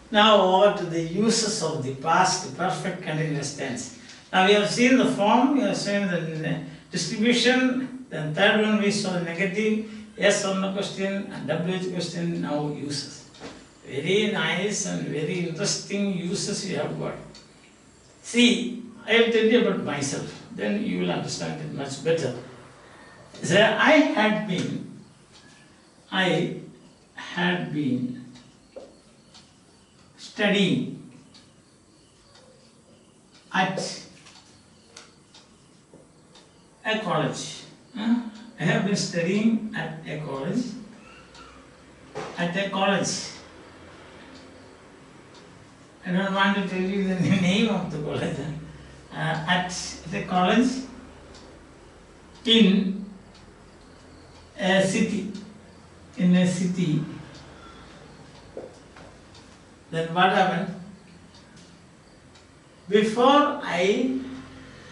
Now over to the uses of the past perfect continuous tense. Now we have seen the form, we have seen the distribution, then third one we saw the negative, yes or no question and WH question, now uses. Very nice and very interesting uses we have got. See, I will tell you about myself, then you will understand it much better. So I had been studying at a college. I have been studying at a college. I don't want to tell you the name of the college. At the college in a city. Then what happened? Before I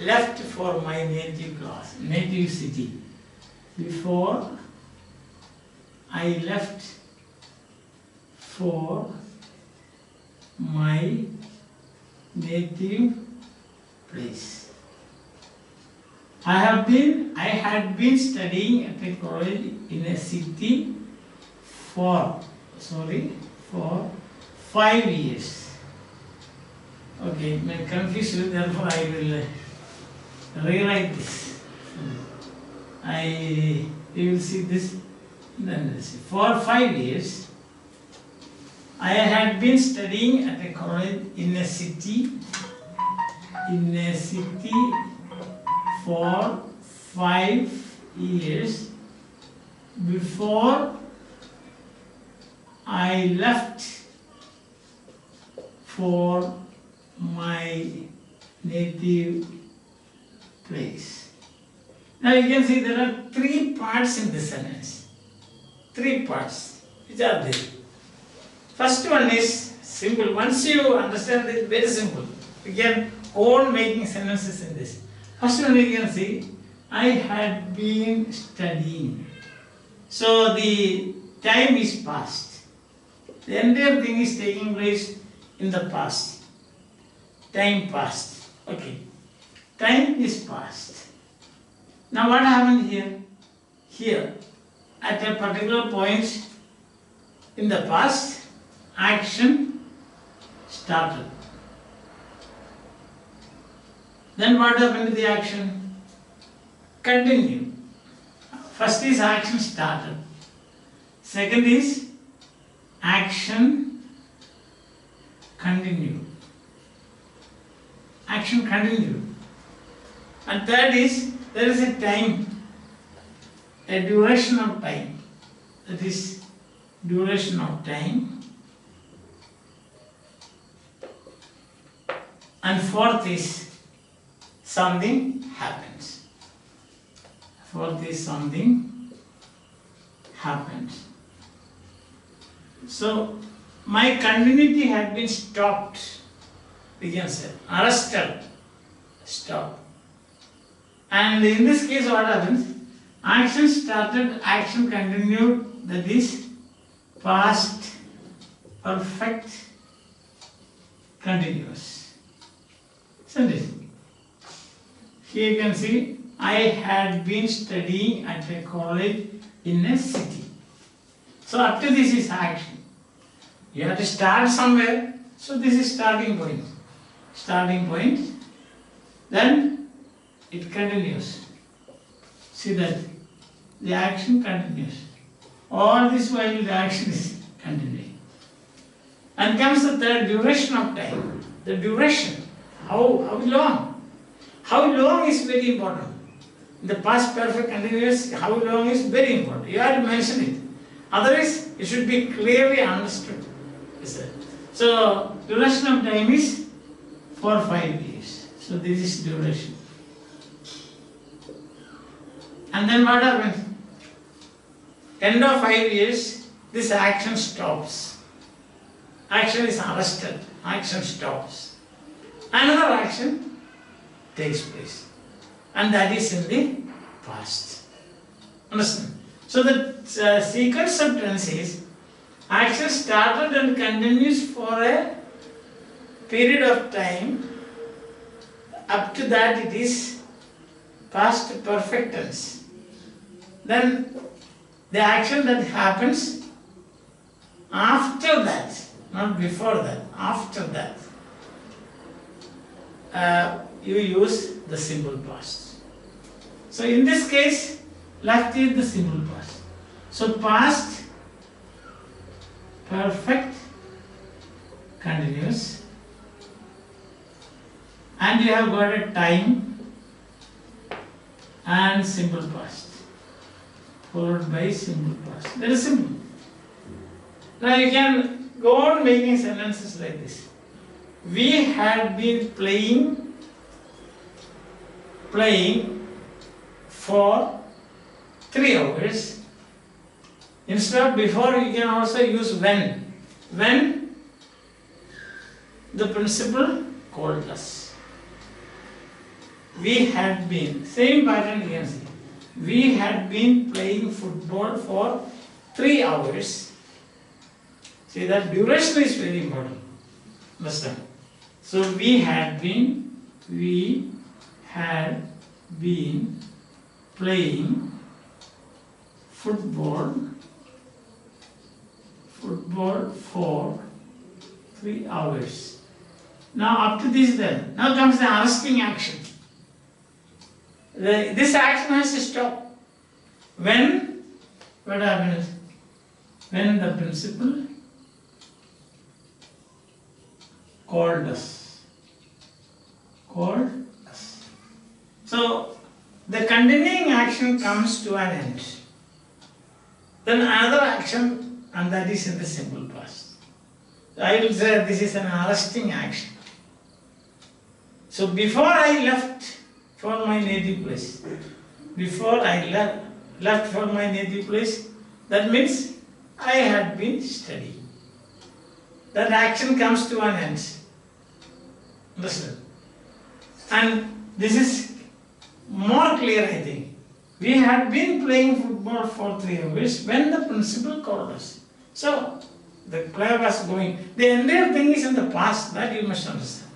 left for my native city, before I left for my native place, I had been studying at a college in a city for 5 years. Okay, it may confuse you, therefore I will rewrite this. You will see this, then see. For 5 years, I had been studying at a college in a city for 5 years before I left for my native place. Now you can see there are 3 parts in this sentence. 3 parts which are there. First one is simple. Once you understand it, very simple. You can go on making sentences in this. First one you can see, I had been studying. So the time is past. The entire thing is taking place in the past. Time passed. Okay. Time is past. Now what happened here? Here, at a particular point in the past, action started. Then what happened to the action? Continue. First is action started. Second is action continued. Action continued. And third is, there is a time, a duration of time. That is duration of time. And fourth is something happens. Fourth is something happens. So my continuity had been stopped. We can say arrested, stopped. And in this case, what happens? Action started, action continued. That is past perfect continuous. Isn't it? Here you can see, I had been studying at a college in a city. So up to this is action. You have to start somewhere. So this is starting point. Starting point. Then it continues. See that the action continues. All this while the action is continuing. And comes the third, duration of time. The duration. How long? How long is very important. In the past perfect continuous, how long is very important. You have to mention it. Otherwise, it should be clearly understood. So, duration of time is for 5 years. So, this is duration. And then what happens? End of 5 years, this action stops. Action is arrested. Action stops. Another action takes place. And that is in the past. Understand? So the sequence of tense is Action started and continues for a period of time. Up to that it is past perfect tense. Then the action that happens after that, not before that, after that, you use the simple past. So in this case, left is the simple past. So past perfect continuous, and you have got a time and simple past followed by simple past. Very simple. Now you can go on making sentences like this. We had been playing for 3 hours. Instead of before, you can also use when. When the principal called us. We had been, same pattern you can see. We had been playing football for 3 hours. See, that duration is very important. Understand? So we had been playing football for 3 hours. Now up to this then, now comes the asking action. This action has to stop. When, what happens? When the principal called us. So the continuing action comes to an end. Then another action, and that is in the simple past. I will say this is an arresting action. So before I left for my native place, that means I had been studying. That action comes to an end. Understand? And this is more clear, I think. We had been playing football for 3 hours when the principal called us. So the play was going. The entire thing is in the past, that you must understand.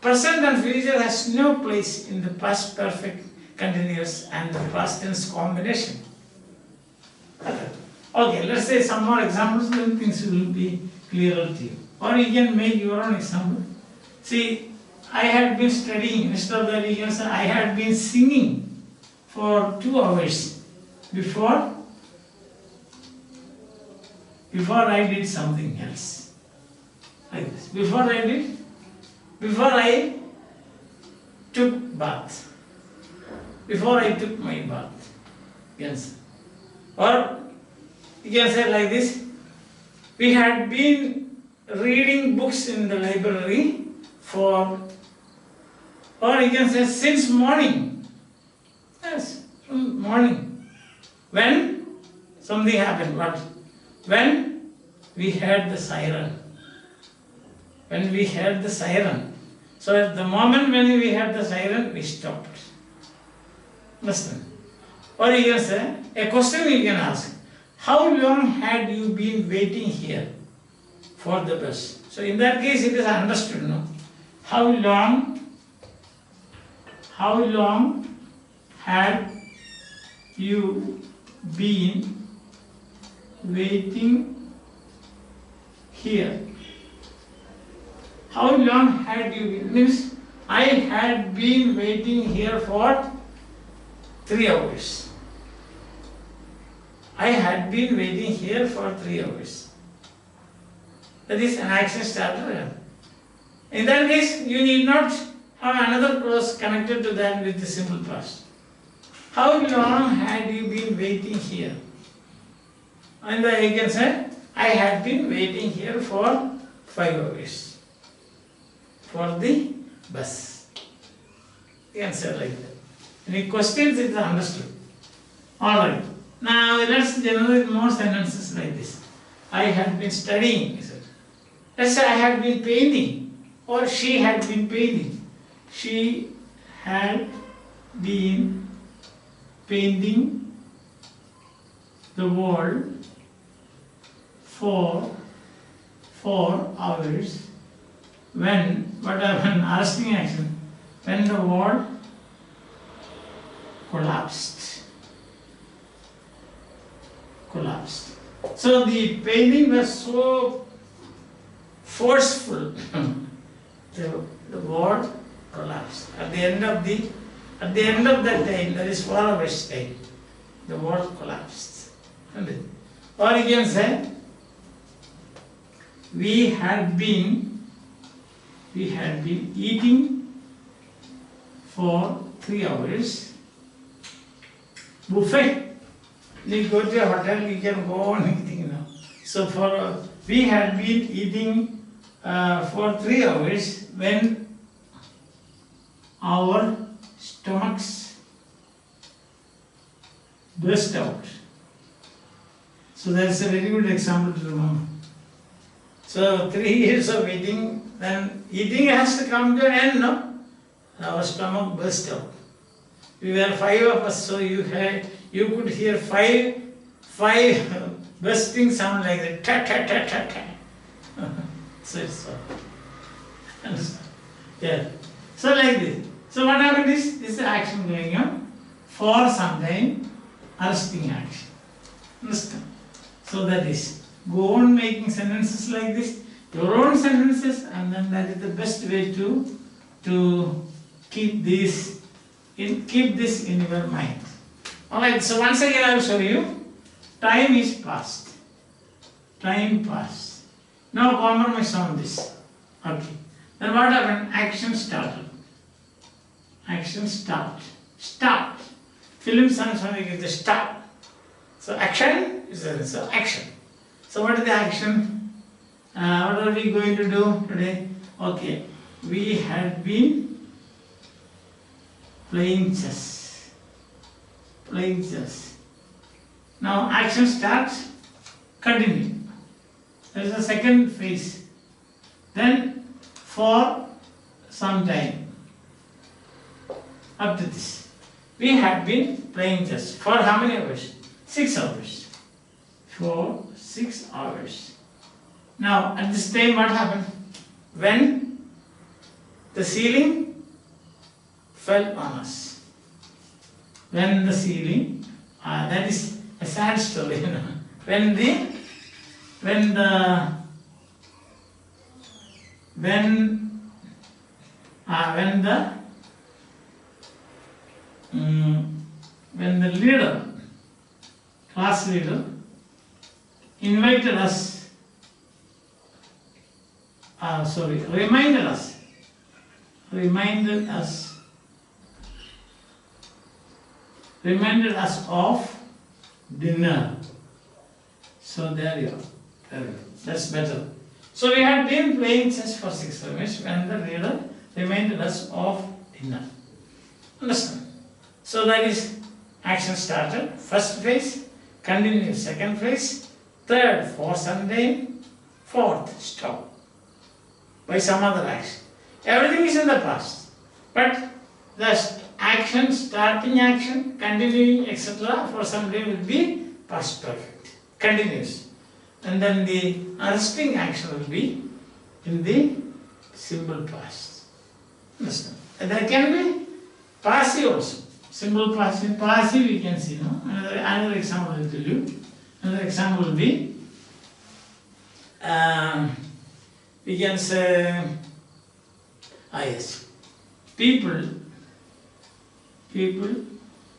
Present and future has no place in the past perfect continuous and the past tense combination. Okay, let's say some more examples, then things will be clearer to you. Or you can make your own example. See, I had been studying, instead of that you can say I had been singing for 2 hours before I did something else. Like this. Before I took bath. Before I took my bath. Yes. Or you can say like this. We had been reading books in the library for, or you can say since morning. Yes, from morning. When something happened, what? When we heard the siren. When we heard the siren. So at the moment when we heard the siren, we stopped. Listen. Or you can say, a question you can ask. How long had you been waiting here for the bus? So in that case it is understood, no? How long had you been waiting here? How long had you been? Means I had been waiting here for 3 hours. I had been waiting here for 3 hours. That is an action starter. In that case, you need not have another clause connected to that with the simple past. How long had you been waiting here? And you can say, I had been waiting here for 5 hours for the bus. You can say like that. Any questions, it is understood. Alright. Now let's generate more sentences like this. I had been studying. Let's say I had been painting, or she had been painting. She had been painting the wall for 4 hours when, what happened, arresting action, when the wall collapsed. So the painting was so forceful, the wall collapsed. At the end of that time, that is 4 hours time, the wall collapsed. Or you can say, we had been eating for 3 hours. Buffet. You go to a hotel, you can go on eating now. So we had been eating for 3 hours when our stomachs burst out. So that's a very good example to remember. So 3 years of eating, then eating has to come to an end, no? Our stomach burst out. We were 5 of us, so you could hear five bursting sound like that. Ta ta ta ta ta. So it's so. Understand? Yeah. So like this. So what happened is, this is action going on for some time, arresting action. Understand? So that is, go on making sentences like this, your own sentences, and then that is the best way to keep this in your mind. Alright, so once again I will show you. Time is past. Time passed. Now compromise on this. Okay. Then what happened? Action started. Action start. Start. Film Samsung is the start. So action is so action. So what is the action? What are we going to do today? Okay. We had been playing chess. Playing chess. Now action starts, continue. There is a second phase. Then for some time, up to this, we had been playing chess. For how many hours? 6 hours. For 6 hours. Now at this time what happened? When the ceiling fell on us. When the ceiling, that is a sad story, you know. When the leader, class leader, reminded us of dinner. So there you are. That's better. So we had been playing chess for 6 hours when the leader reminded us of dinner. Understand? So that is action started. First phase, continue second phase, third for some time, fourth stop by some other action. Everything is in the past, but the action, starting action, continuing, etc. for some time will be past perfect, continuous. And then the arresting action will be in the simple past. Understand? And that can be passive also. Simple passive. Passive we can see, no? Another example I will tell you. Another example will be, we can say, yes, people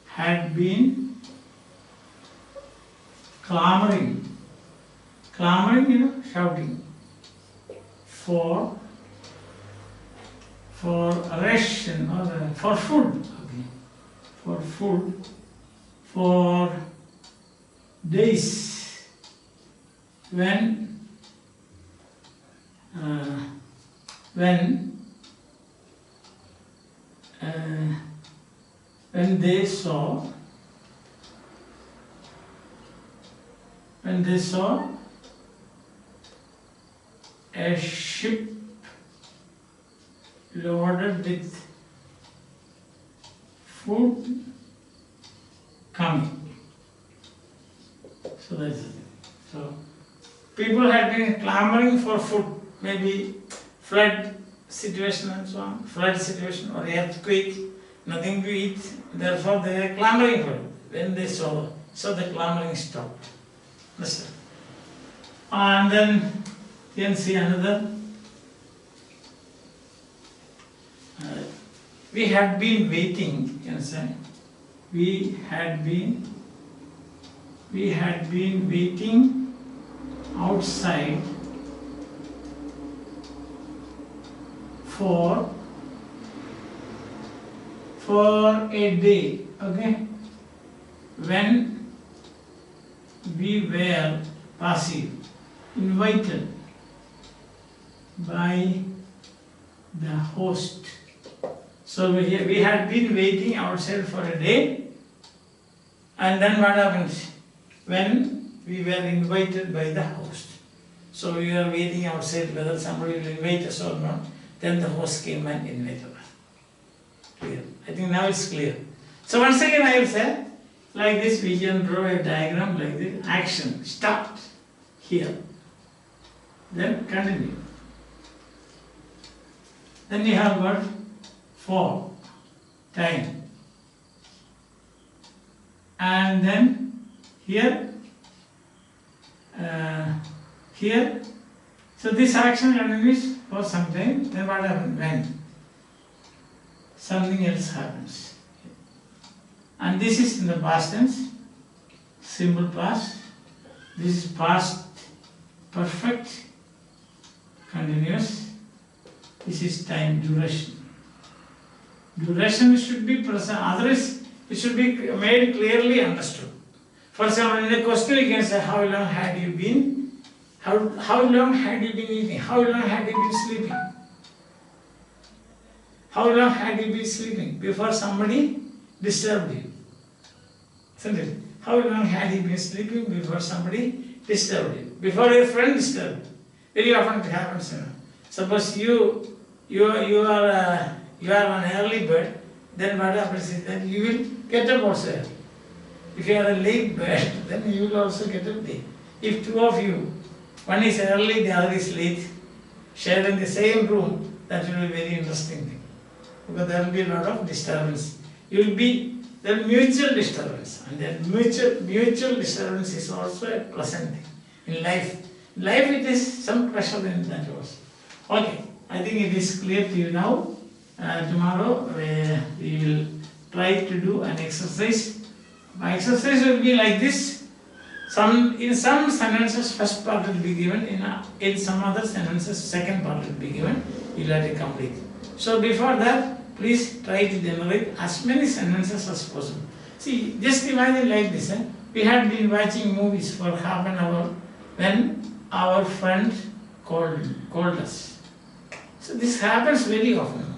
had been clamoring, you know, shouting for ration or for food, okay, for food for days when they saw a ship loaded with food coming. So that's it. So People had been clamoring for food, maybe flood situation and so on, flood situation or earthquake, nothing to eat, therefore they were clamoring for it. When they saw, so the clamoring stopped. Understand? And then you can see another. We had been waiting, you can say. We had been waiting outside for a day, okay, when we were passive, invited by the host. So we had been waiting outside for a day, and then what happens? When we were invited by the host. So we were waiting outside whether somebody will invite us or not. Then the host came and invited us. Clear? I think now it's clear. So once again I will say, like this we can draw a diagram like this. Action, start here. Then continue. Then you have got for, time. And then here, here. So this action continues for some time. Then what happens? When something else happens. And this is in the past tense, simple past. This is past perfect, continuous. This is time, duration. Duration should be present, otherwise it should be made clearly understood. For example, in a question you can say, how long had you been? How long had you been eating? How long had you been sleeping? How long had you been sleeping before somebody disturbed you? Isn't it? How long had you been sleeping before somebody disturbed you? Before your friend disturbed you? Very often it happens. Suppose you are an early bird, then what happens is that you will get up also early. If you are a late bird, then you will also get up late. If two of you, one is early, the other is late, share in the same room, that will be a very interesting thing. Because there will be a lot of disturbance. There will be mutual disturbance, and then mutual disturbance is also a pleasant thing. In life it is some pressure in that also. Okay, I think it is clear to you now. Tomorrow we will try to do an exercise. My exercise will be like this. In some sentences first part will be given, in some other sentences second part will be given. You will have to complete. So before that, please try to generate as many sentences as possible. See, just imagine like this. We had been watching movies for half an hour when our friend called us. So this happens very often.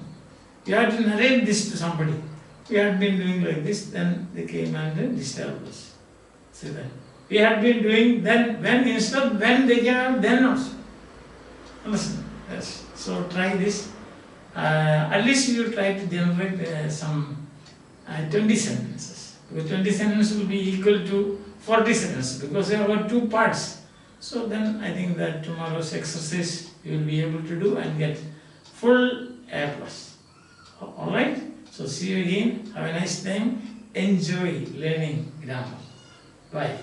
You have to narrate this to somebody. We had been doing like this, then they came and disturbed us. See that? We had been doing then, when, instead of when, they came then also. Understand? Yes. So try this. At least you try to generate some 20 sentences. Because 20 sentences will be equal to 40 sentences because there are 2 parts. So then I think that tomorrow's exercise you will be able to do and get full A+. Alright? So see you again. Have a nice time. Enjoy learning grammar. Bye.